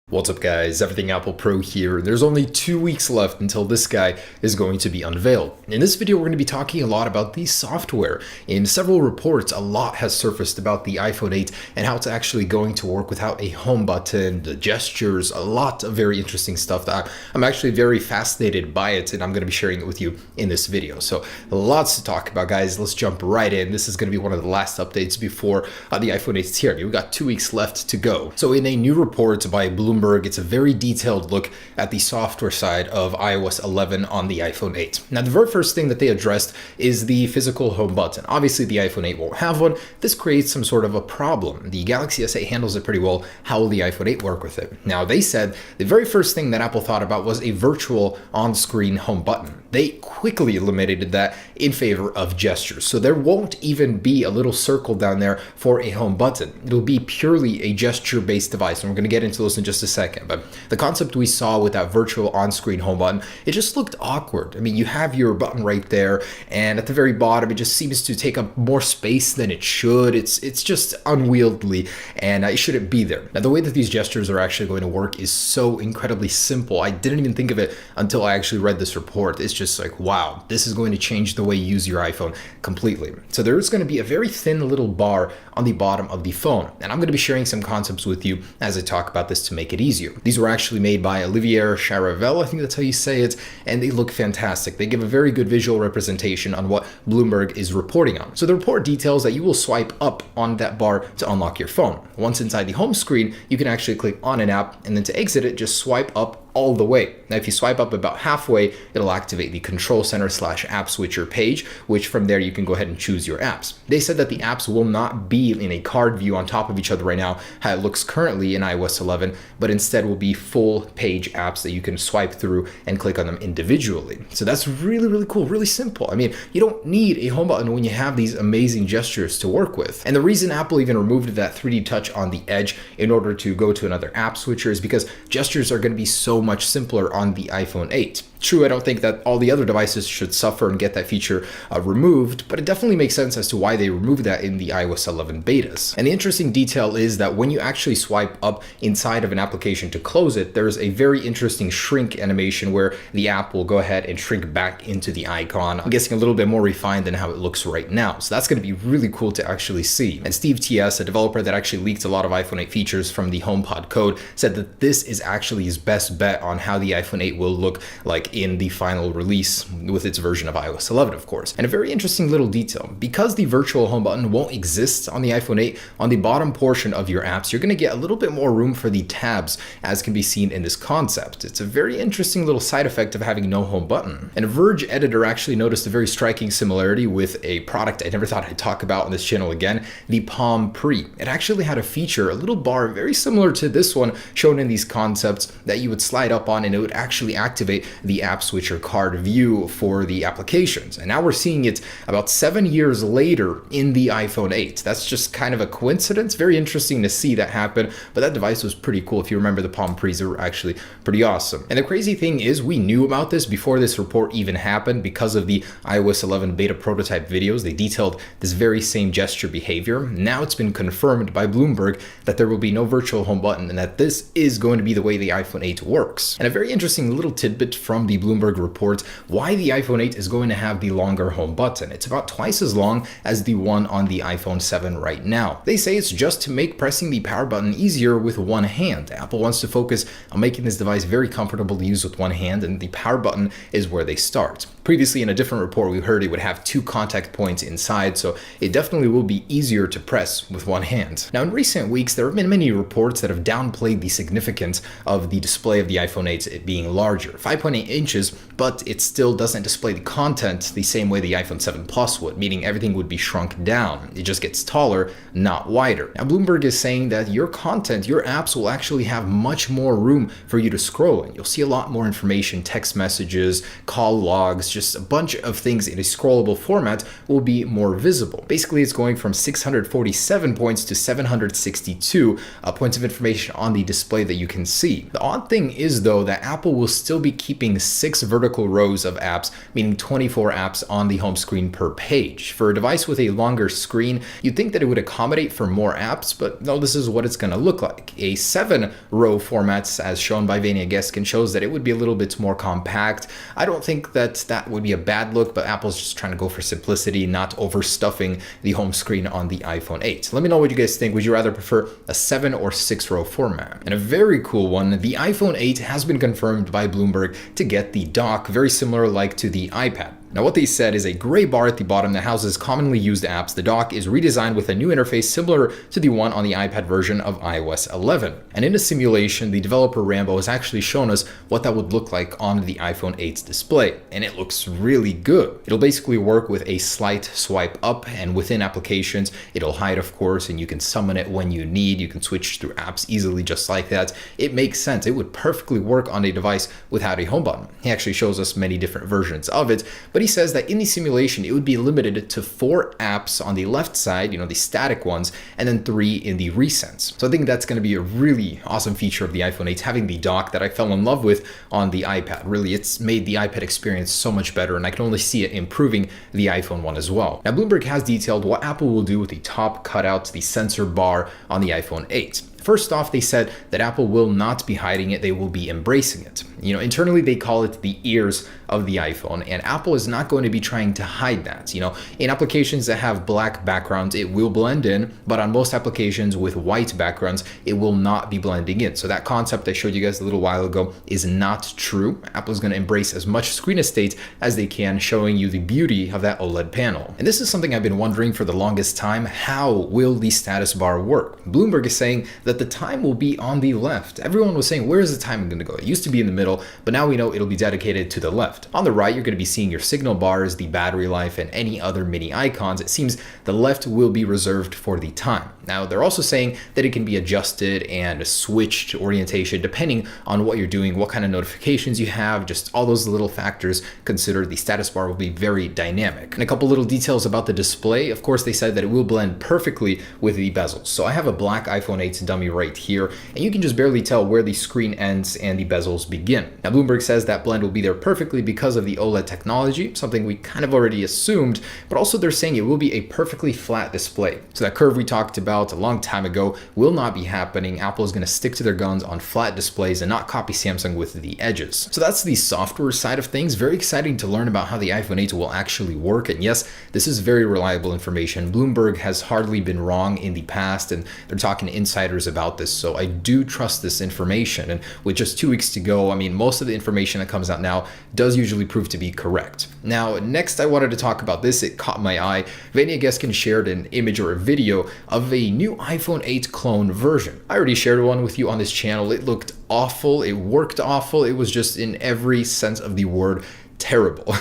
What's up guys, Everything Apple Pro here. There's only 2 weeks left until this guy is going to be unveiled. In this video, we're going to be talking a lot about the software. In several reports, a lot has surfaced about the iPhone 8 and how it's actually going to work without a home button, the gestures, a lot of very interesting stuff that I'm actually very fascinated by it, and I'm going to be sharing it with you in this video. So lots to talk about, guys. Let's jump right in. This is going to be one of the last updates before the iPhone 8 is here. We've got 2 weeks left to go. So in a new report by Bloomberg, it's a very detailed look at the software side of iOS 11 on the iPhone 8. Now, the very first thing that they addressed is the physical home button. Obviously, the iPhone 8 won't have one. This creates some sort of a problem. The Galaxy S8 handles it pretty well. How will the iPhone 8 work with it? Now, they said the very first thing that Apple thought about was a virtual on-screen home button. They quickly eliminated that in favor of gestures. So there won't even be a little circle down there for a home button. It'll be purely a gesture-based device, and we're going to get into those in just a second. But the concept we saw with that virtual on-screen home button, it just looked awkward. I mean, you have your button right there, and at the very bottom, it just seems to take up more space than it should. It's just unwieldy, and it shouldn't be there. Now, the way that these gestures are actually going to work is so incredibly simple. I didn't even think of it until I actually read this report. It's just like, wow, this is going to change the way you use your iPhone completely. So there's going to be a very thin little bar on the bottom of the phone, and I'm going to be sharing some concepts with you as I talk about this to make it easier. These were actually made by Olivier Charavel, I think that's how you say it, and they look fantastic. They give a very good visual representation on what Bloomberg is reporting on. So the report details that you will swipe up on that bar to unlock your phone. Once inside the home screen, you can actually click on an app, and then to exit it, just swipe up all the way. Now, if you swipe up about halfway, it'll activate the Control Center / App Switcher page, which from there you can go ahead and choose your apps. They said that the apps will not be in a card view on top of each other right now, how it looks currently in iOS 11, but instead will be full page apps that you can swipe through and click on them individually. So that's really, really cool, really simple. I mean, you don't need a home button when you have these amazing gestures to work with. And the reason Apple even removed that 3D touch on the edge in order to go to another app switcher is because gestures are going to be so much simpler on the iPhone 8. True, I don't think that all the other devices should suffer and get that feature removed, but it definitely makes sense as to why they removed that in the iOS 11 betas. And the interesting detail is that when you actually swipe up inside of an application to close it, there's a very interesting shrink animation where the app will go ahead and shrink back into the icon. I'm guessing a little bit more refined than how it looks right now. So that's going to be really cool to actually see. And Steve TS, a developer that actually leaked a lot of iPhone 8 features from the HomePod code, said that this is actually his best bet on how the iPhone 8 will look like in the final release with its version of iOS 11, of course. And a very interesting little detail, because the virtual home button won't exist on the iPhone 8, on the bottom portion of your apps, you're going to get a little bit more room for the tabs, as can be seen in this concept. It's a very interesting little side effect of having no home button. And a Verge editor actually noticed a very striking similarity with a product I never thought I'd talk about on this channel again, the Palm Pre. It actually had a feature, a little bar very similar to this one shown in these concepts that you would slide up on, and it would actually activate the app switcher card view for the applications. And now we're seeing it about 7 years later in the iPhone 8. That's just kind of a coincidence. Very interesting to see that happen, but that device was pretty cool. If you remember, the Palm Pres were actually pretty awesome. And the crazy thing is, we knew about this before this report even happened because of the iOS 11 beta prototype videos. They detailed this very same gesture behavior. Now it's been confirmed by Bloomberg that there will be no virtual home button and that this is going to be the way the iPhone 8 works. And a very interesting little tidbit from the Bloomberg report, why the iPhone 8 is going to have the longer home button. It's about twice as long as the one on the iPhone 7 right now. They say it's just to make pressing the power button easier with one hand. Apple wants to focus on making this device very comfortable to use with one hand, and the power button is where they start. Previously, in a different report, we heard it would have 2 contact points inside, so it definitely will be easier to press with one hand. Now, in recent weeks, there have been many reports that have downplayed the significance of the display of the iPhone 8 it being larger, 5.8 inches, but it still doesn't display the content the same way the iPhone 7 Plus would, meaning everything would be shrunk down. It just gets taller, not wider. Now, Bloomberg is saying that your content, your apps will actually have much more room for you to scroll in. You'll see a lot more information, text messages, call logs, just a bunch of things in a scrollable format will be more visible. Basically, it's going from 647 points to 762 points of information on the display that you can see. The odd thing is, though, that Apple will still be keeping 6 vertical rows of apps, meaning 24 apps on the home screen per page. For a device with a longer screen, you'd think that it would accommodate for more apps, but no, this is what it's going to look like. A 7-row format, as shown by Vania Geskin, shows that it would be a little bit more compact. I don't think that would be a bad look, but Apple's just trying to go for simplicity, not overstuffing the home screen on the iPhone 8. Let me know what you guys think. Would you rather prefer a 7 or 6-row format? And a very cool one, the iPhone 8 has been confirmed by Bloomberg to get the dock, very similar like to the iPad. Now what they said is a gray bar at the bottom that houses commonly used apps. The dock is redesigned with a new interface similar to the one on the iPad version of iOS 11. And in a simulation, the developer Rambo has actually shown us what that would look like on the iPhone 8's display, and it looks really good. It'll basically work with a slight swipe up, and within applications, it'll hide, of course, and you can summon it when you need. You can switch through apps easily just like that. It makes sense. It would perfectly work on a device without a home button. He actually shows us many different versions of it, but he says that in the simulation, it would be limited to 4 apps on the left side, the static ones, and then 3 in the recents. So I think that's going to be a really awesome feature of the iPhone 8, having the dock that I fell in love with on the iPad. Really, it's made the iPad experience so much better, and I can only see it improving the iPhone one as well. Now, Bloomberg has detailed what Apple will do with the top cutouts, the sensor bar on the iPhone 8. First off, they said that Apple will not be hiding it, they will be embracing it. Internally they call it the ears of the iPhone, and Apple is not going to be trying to hide that. In applications that have black backgrounds, it will blend in, but on most applications with white backgrounds, it will not be blending in. So that concept I showed you guys a little while ago is not true. Apple is going to embrace as much screen estate as they can, showing you the beauty of that OLED panel. And this is something I've been wondering for the longest time. How will the status bar work? Bloomberg is saying that the time will be on the left. Everyone was saying, where is the time going to go? It used to be in the middle, but now we know it'll be dedicated to the left. On the right, you're going to be seeing your signal bars, the battery life, and any other mini icons. It seems the left will be reserved for the time. Now, they're also saying that it can be adjusted and switched orientation depending on what you're doing, what kind of notifications you have, just all those little factors considered. The status bar will be very dynamic. And a couple little details about the display. Of course, they said that it will blend perfectly with the bezels. So I have a black iPhone 8 dummy right here, and you can just barely tell where the screen ends and the bezels begin. Now, Bloomberg says that blend will be there perfectly because of the OLED technology, something we kind of already assumed, but also they're saying it will be a perfectly flat display. So that curve we talked about a long time ago will not be happening. Apple is going to stick to their guns on flat displays and not copy Samsung with the edges. So that's the software side of things. Very exciting to learn about how the iPhone 8 will actually work. And yes, this is very reliable information. Bloomberg has hardly been wrong in the past, and they're talking to insiders about this. So I do trust this information. And with just 2 weeks to go, most of the information that comes out now does usually prove to be correct. Now, next I wanted to talk about this. It caught my eye. Vania Geskin shared an image or a video of a new iPhone 8 clone version. I already shared one with you on this channel. It looked awful. It worked awful. It was just, in every sense of the word, terrible.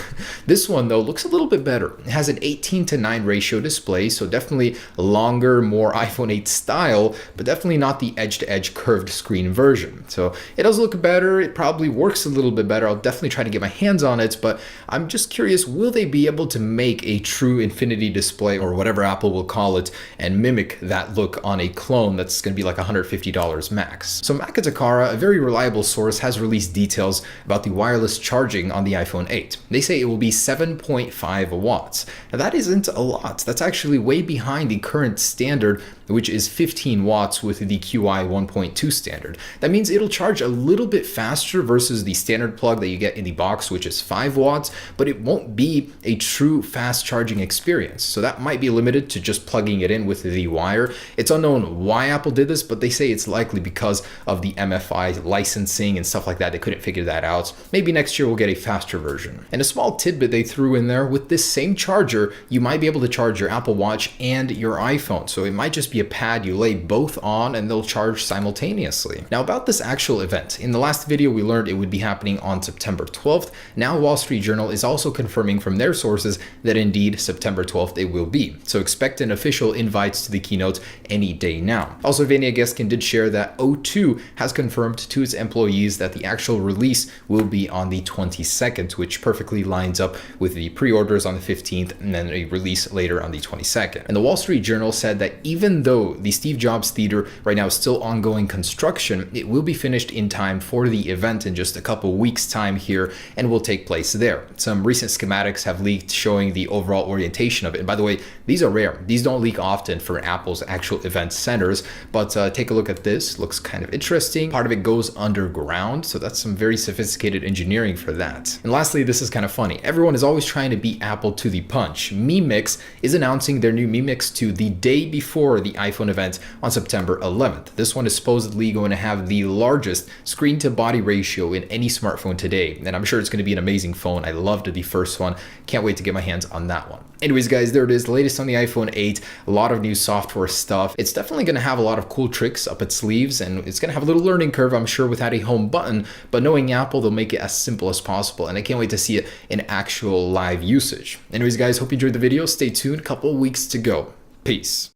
This one though looks a little bit better. It has an 18:9 ratio display, so definitely longer, more iPhone 8 style, but definitely not the edge-to-edge curved screen version. So it does look better. It probably works a little bit better. I'll definitely try to get my hands on it, but I'm just curious, will they be able to make a true infinity display, or whatever Apple will call it, and mimic that look on a clone that's going to be like $150 max? So Maka Takara, a very reliable source, has released details about the wireless charging on the iPhone 8. They say it will be 7.5 watts. Now that isn't a lot. That's actually way behind the current standard, which is 15 watts with the QI 1.2 standard. That means it'll charge a little bit faster versus the standard plug that you get in the box, which is 5 watts, but it won't be a true fast charging experience. So that might be limited to just plugging it in with the wire. It's unknown why Apple did this, but they say it's likely because of the MFI licensing and stuff like that. They couldn't figure that out. Maybe next year we'll get a faster version. And a small tidbit they threw in there, with this same charger, you might be able to charge your Apple Watch and your iPhone. So it might just be a pad you lay both on and they'll charge simultaneously. Now about this actual event, in the last video we learned it would be happening on September 12th. Now Wall Street Journal is also confirming from their sources that indeed September 12th it will be. So expect an official invite to the keynote any day now. Also, Vania Geskin did share that O2 has confirmed to its employees that the actual release will be on the 22nd, which perfectly lines up with the pre-orders on the 15th and then a release later on the 22nd. And the Wall Street Journal said that even though the Steve Jobs Theater right now is still ongoing construction, it will be finished in time for the event in just a couple weeks time here and will take place there. Some recent schematics have leaked showing the overall orientation of it. And by the way, these are rare. These don't leak often for Apple's actual event centers, but take a look at this. Looks kind of interesting. Part of it goes underground, so that's some very sophisticated engineering for that. And lastly, this is kind of funny. Everyone is always trying to beat Apple to the punch. MemeMix is announcing their new MemeMix 2 the day before the iPhone event on September 11th. This one is supposedly going to have the largest screen to body ratio in any smartphone today, and I'm sure it's going to be an amazing phone. I loved the first one. Can't wait to get my hands on that one. Anyways, guys, there it is, the latest on the iPhone 8. A lot of new software stuff. It's definitely going to have a lot of cool tricks up its sleeves, and it's going to have a little learning curve, I'm sure, without a home button, but knowing Apple, they'll make it as simple as possible, and I can't wait to see it in actual live usage. Anyways, guys, hope you enjoyed the video. Stay tuned, a couple of weeks to go. Peace.